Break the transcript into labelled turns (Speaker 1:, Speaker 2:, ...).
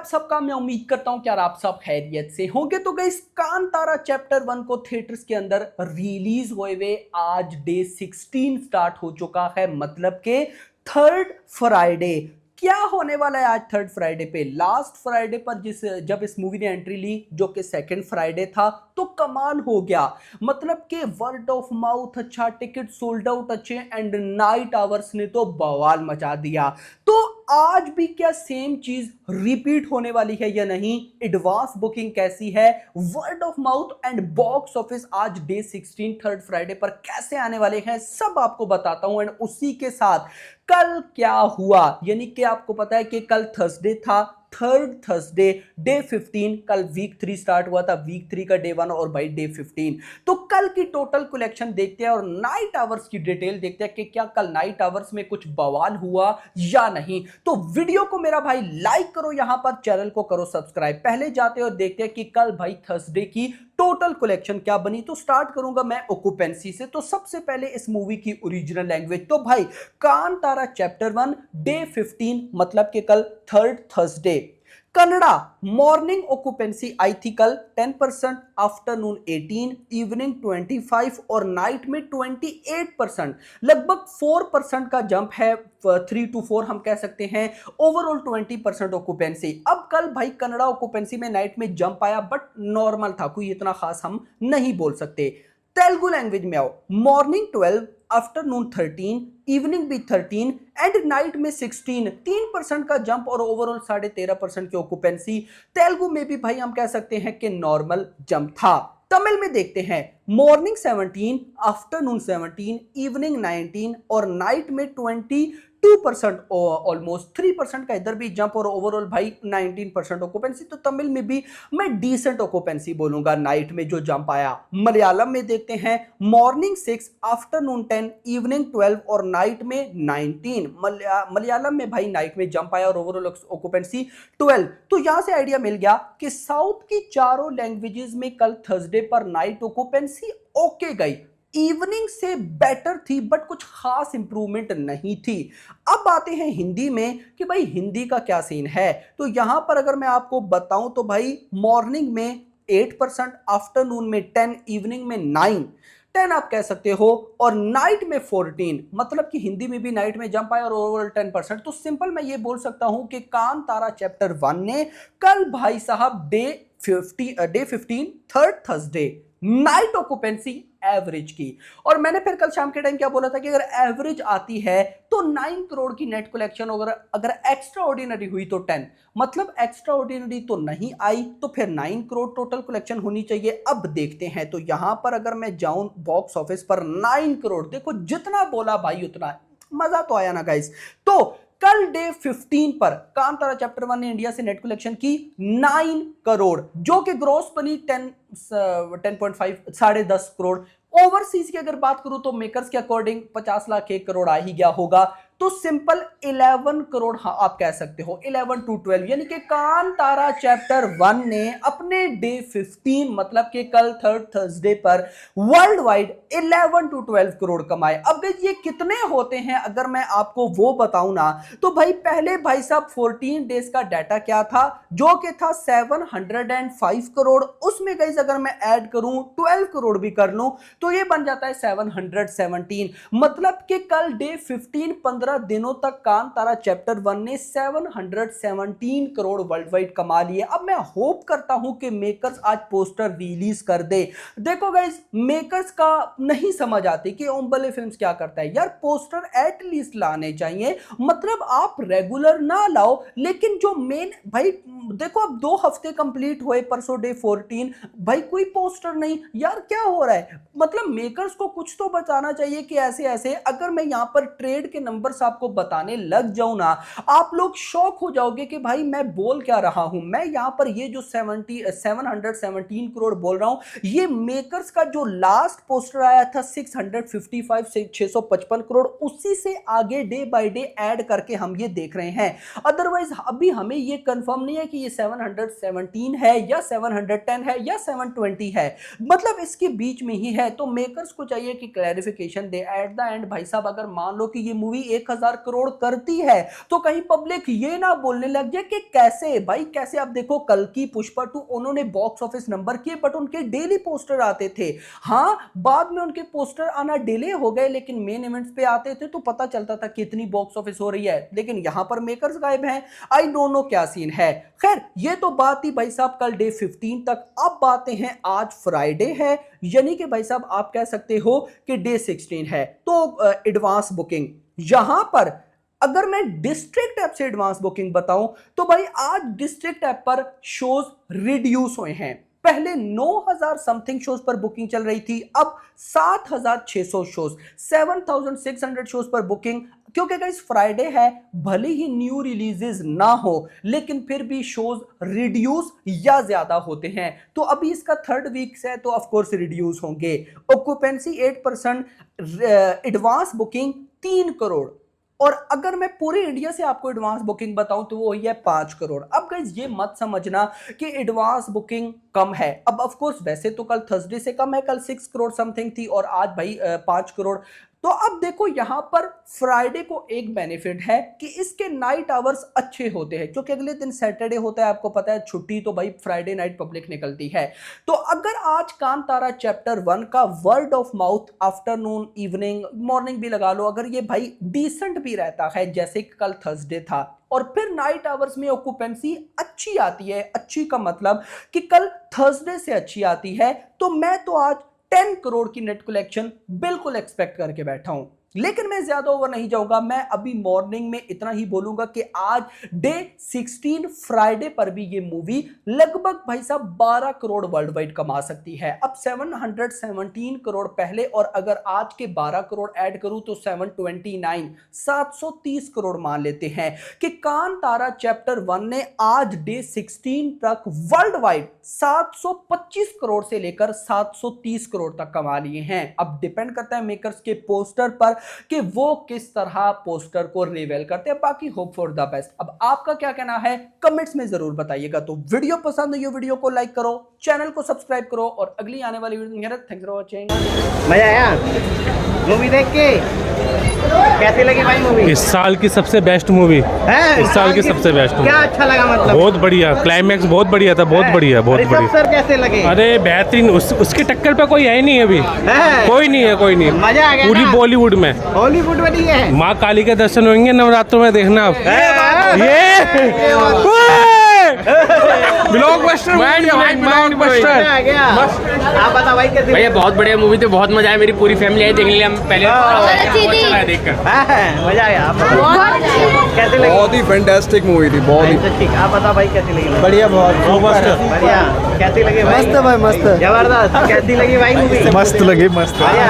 Speaker 1: आप सबका? मैं उम्मीद करता हूं कि यार आप सब खैरियत से होंगे। तो गाइस, कांतारा चैप्टर 1 को थिएटर्स के अंदर रिलीज हुए आज डे 16 स्टार्ट हो चुका है, मतलब के थर्ड फ्राइडे। क्या होने वाला है आज थर्ड फ्राइडे पे? लास्ट फ्राइडे पर जब इस मूवी ने एंट्री ली, जो कि सेकंड फ्राइडे था, तो कमाल हो गया। मतलब कि वर्ड ऑफ माउथ अच्छा, टिकट सोल्ड आउट अच्छे, एंड नाइट आवर्स ने तो बवाल मचा दिया। तो आज भी क्या सेम चीज रिपीट होने वाली है या नहीं? एडवांस बुकिंग कैसी है? Word of mouth and box office आज डे 16 थर्ड फ्राइडे पर कैसे आने वाले हैं, सब आपको बताता हूं। एंड उसी के साथ कल क्या हुआ, यानी कि आपको पता है कि कल थर्सडे था, थर्ड थर्सडे, डे 15। कल वीक 3 स्टार्ट हुआ था, वीक 3 का डे 1 और भाई डे 15। तो कल की टोटल कलेक्शन देखते हैं और नाइट आवर्स की डिटेल देखते हैं कि क्या कल नाइट आवर्स में कुछ बवाल हुआ या नहीं। तो वीडियो को मेरा भाई लाइक करो, यहां पर चैनल को करो सब्सक्राइब। पहले जाते और देखते हैं कि कल भाई थर्सडे की टोटल कलेक्शन क्या बनी। तो स्टार्ट करूंगा मैं ऑक्यूपेंसी से। तो सबसे पहले इस मूवी की ओरिजिनल लैंग्वेज, तो भाई कांतारा चैप्टर 1 डे 15, मतलब कि कल third Thursday. Kannada morning occupancy आई थी कल 10%, आफ्टरनून 18, इवनिंग 25 और नाइट में 28%। लगभग 4% का जंप है, 3 to 4 हम कह सकते हैं। Overall 20% occupancy. अब कल भाई कन्नड़ा ऑक्यूपेंसी में नाइट में जंप आया, बट नॉर्मल था, कोई इतना खास हम नहीं बोल सकते। तेलुगु लैंग्वेज में आओ, मॉर्निंग 12, आफ्टरनून 13, इवनिंग भी 13 एंड नाइट में 16। 3% का जंप और ओवरऑल 13.5% की ऑक्यूपेंसी। तेलुगु में भी भाई हम कह सकते हैं कि नॉर्मल जंप था। तमिल में देखते हैं, मॉर्निंग 17, आफ्टरनून 17, इवनिंग 19 और नाइट में 22%, ऑलमोस्ट 3% का इधर भी जंप और ओवरऑल भाई 19% ऑक्यूपेंसी। तो तमिल में भी मैं डिसेंट ऑक्यूपेंसी बोलूंगा नाइट में जो जंप आया। मलयालम में देखते हैं, मॉर्निंग 6, आफ्टरनून 10, इवनिंग 12 और नाइट में 19। मलयालम में भाई नाइट में जंप आया और ओवरऑल ऑक्यूपेंसी 12। तो यहां से आइडिया मिल गया कि साउथ की चारों लैंग्वेजेस में कल थर्सडे पर नाइट ऑक्यूपेंसी ओके गई, इवनिंग से बेटर थी, बट कुछ खास इंप्रूवमेंट नहीं थी। अब आते हैं हिंदी में कि भाई हिंदी का क्या सीन है। तो यहां पर अगर मैं आपको बताऊं तो भाई मॉर्निंग में 8%, आफ्टरनून में 10, इवनिंग में 9, 10 आप कह सकते हो, और नाइट में 14। मतलब कि हिंदी में भी नाइट में जंप आया और ओवरऑल 10%। तो सिंपल मैं ये बोल सकता हूं कि कांतारा चैप्टर 1 ने कल भाई साहब day 15 third Thursday night occupancy average की। और मैंने फिर कल शाम के टाइम क्या बोला था कि अगर एवरेज आती है तो 9 करोड़ की नेट कलेक्शन, अगर एक्स्ट्रा ऑर्डिनरी हुई तो 10। मतलब एक्स्ट्रा ऑर्डिनरी तो नहीं आई, तो फिर 9 करोड़ टोटल कलेक्शन होनी चाहिए। अब देखते हैं, तो यहां पर अगर मैं जाऊं बॉक्स ऑफिस पर 9 करोड़, देखो जितना बोला भाई उतना मजा तो आया ना गाइस। तो कल डे 15 पर कांतारा चैप्टर 1 ने इंडिया से नेट कलेक्शन की 9 करोड़, जो कि ग्रॉस बनी 10.5, 10.5 करोड़। ओवरसीज की अगर बात करूं तो मेकर्स के अकॉर्डिंग 50 लाख 1 करोड़ आ ही गया होगा। तो सिंपल 11 करोड़, हाँ आप कह सकते हो 11 to 12, यानी कि कांतारा चैप्टर 1 ने अपने डे 15, मतलब कि कल थर्ड थर्सडे पर वर्ल्ड वाइड 11 to 12 करोड़ कमाए। अब ये कितने होते हैं अगर मैं आपको वो बताऊं ना, तो भाई पहले भाई साहब 14 डेज का डाटा क्या था, जो कि था 705 करोड़। उसमें गाइस अगर मैं ऐड करूं 12 करोड़ भी कर लूं तो ये बन जाता है 717। मतलब कि कल डे 15, 15 दिनों तक कांतारा चैप्टर 1 ने 717 करोड़ वर्ल्ड वाइड कमा लिए। अब मैं होप करता हूं कि मेकर्स आज पोस्टर रिलीज कर दे। देखो गाइस, मेकर्स का नहीं समझ आती कि ओम बले फिल्म्स क्या करता है यार, पोस्टर एटलीस्ट लाने चाहिए। मतलब आप रेगुलर ना लाओ, लेकिन जो मेन भाई देखो, अब 2 हफ्ते कंप्लीट हुए, परसों डे 14, भाई कोई पोस्टर नहीं यार, क्या हो रहा है? मतलब मेकर्स को कुछ तो बताना चाहिए कि ऐसे ऐसे। अगर मैं यहां पर ट्रेड के नंबर्स आपको बताने लग जाऊं ना, आप लोग शॉक हो जाओगे कि भाई मैं बोल क्या रहा हूं। मैं यहां पर ये जो 717 करोड़ बोल रहा हूं, ये मेकर्स का जो लास्ट पोस्टर आया था 655 से 655 करोड़, उसी से आगे डे बाय डे ऐड करके हम ये देख रहे हैं। अदरवाइज अभी हमें ये कंफर्म नहीं है कि ये 717 है या 710 है या 720 है, मतलब इसके बीच में ही है। तो मेकर्स को चाहिए कि clarification they at the end. भाई साहब अगर मान लो कि ये मूवी 1 1000 करोड़ करती है तो कहीं पब्लिक ये ना बोलने लग जाए कि कैसे भाई कैसे। आप देखो कल की पुष्पा 2 उन्होंने बॉक्स ऑफिस नंबर किए बट उनके डेली पोस्टर आते थे। हाँ बाद में उनके पोस्टर आना डिले हो गए लेकिन मेन इवेंट्स पे आते थे तो पता चलता था कितनी बॉक्स ऑफिस हो रही है, लेकिन यहां पर मेकर्स गायब हैं। आई डोंट नो क्या सीन है। खैर ये तो बात थी भाई साहब कल डे 15 तक। अब बातें हैं आज फ्राइडे है यानी कि भाई साहब आप कह सकते हो कि डे 16 है। तो एडवांस बुकिंग यहां पर अगर मैं डिस्ट्रिक्ट ऐप से एडवांस बुकिंग बताऊं तो भाई आज डिस्ट्रिक्ट ऐप पर शोज रिड्यूस हुए हैं। पहले 9000 समथिंग शोज पर बुकिंग चल रही थी, अब 7600 शोज, 7600 शोज पर बुकिंग। क्योंकि गाइस फ्राइडे है, भले ही न्यू रिलीजेस ना हो लेकिन फिर भी शोज रिड्यूस या ज्यादा होते हैं। तो अभी इसका थर्ड वीक है तो ऑफ कोर्स रिड्यूस होंगे। Occupancy 8%, advance booking 3 crore. और अगर मैं पूरे इंडिया से आपको एडवांस बुकिंग बताऊं तो वो है 5 करोड़। अब गाइस ये मत समझना कि एडवांस बुकिंग कम है। अब ऑफ कोर्स वैसे तो कल थर्सडे से कम है, कल 6 करोड़ समथिंग थी और आज भाई 5 करोड़। तो अब देखो यहां पर फ्राइडे को एक बेनिफिट है कि इसके नाइट आवर्स अच्छे होते हैं क्योंकि अगले दिन सैटरडे होता है, आपको पता है छुट्टी, तो भाई फ्राइडे नाइट पब्लिक निकलती है। तो अगर आज कांतारा चैप्टर 1 का word of mouth afternoon evening morning भी लगा लो, अगर ये भाई डिसेंट भी रहता है जैसे कि कल थर्सडे था और फिर नाइट आवर्स में ऑक्यूपेंसी अच्छी आती है, अच्छी का मतलब कि कल थर्सडे से अच्छी आती है, तो मैं तो आज 10 करोड़ की नेट कलेक्शन बिल्कुल एक्सपेक्ट करके बैठा हूं। लेकिन मैं ज्यादा ओवर नहीं जाऊंगा, मैं अभी मॉर्निंग में इतना ही बोलूंगा कि आज डे 16 फ्राइडे पर भी ये मूवी लगभग भाई साहब 12 करोड़ वर्ल्ड वाइड कमा सकती है। अब 717 करोड़ पहले और अगर आज के 12 करोड़ ऐड करूं तो 730 करोड़ मान लेते हैं कि कांतारा चैप्टर 1 ने आज डे 16 तक वर्ल्ड वाइड 725 करोड़ से लेकर 730 करोड़ तक कमा लिए हैं। अब डिपेंड करता है मेकर्स के पोस्टर पर कि वो किस तरह पोस्टर को रिवील करते हैं। बाकी होप फॉर द बेस्ट। अब आपका क्या कहना है कमेंट्स में जरूर बताइएगा। तो वीडियो पसंद है, वीडियो को लाइक करो, चैनल को सब्सक्राइब करो और अगली आने वाली वीडियो थैंक्स फॉर वॉचिंग।
Speaker 2: मजा आया मूवी देख के? कैसी लगी भाई मूवी?
Speaker 3: इस साल की सबसे बेस्ट मूवी है। इस साल की सबसे बेस्ट मूवी।
Speaker 2: क्या अच्छा लगा मतलब?
Speaker 3: बहुत बढ़िया, क्लाइमैक्स बहुत बढ़िया था, बहुत बढ़िया, बहुत बढ़िया।
Speaker 2: सर कैसे लगे?
Speaker 3: अरे बेहतरीन, उसके टक्कर पे कोई है नहीं अभी, कोई नहीं है, कोई नहीं।
Speaker 2: मजा आ गया
Speaker 3: पूरी बॉलीवुड में,
Speaker 2: हॉलीवुड में नहीं है।
Speaker 3: माँ काली के दर्शन होंगे नवरात्रों में, देखना आप। Blockbuster, blockbuster.
Speaker 2: आप बता भाई कैसे?
Speaker 4: भैया बहुत बढ़िया मूवी थी, बहुत मजा आया, मेरी पूरी फैमिली आई देखने के लिए। हम पहले देखकर
Speaker 2: मजा आया। कैसे लगी?
Speaker 5: बहुत ही फैंटास्टिक मूवी थी, बहुत ही
Speaker 2: ठीक। आप बता भाई कैसी लगी?
Speaker 5: बढ़िया, बहुत
Speaker 2: बढ़िया। कैसी लगी भाई?
Speaker 5: मस्त भाई, मस्त,
Speaker 2: जबरदस्त। कैसी लगी भाई मूवी?
Speaker 5: मस्त लगी, मस्त।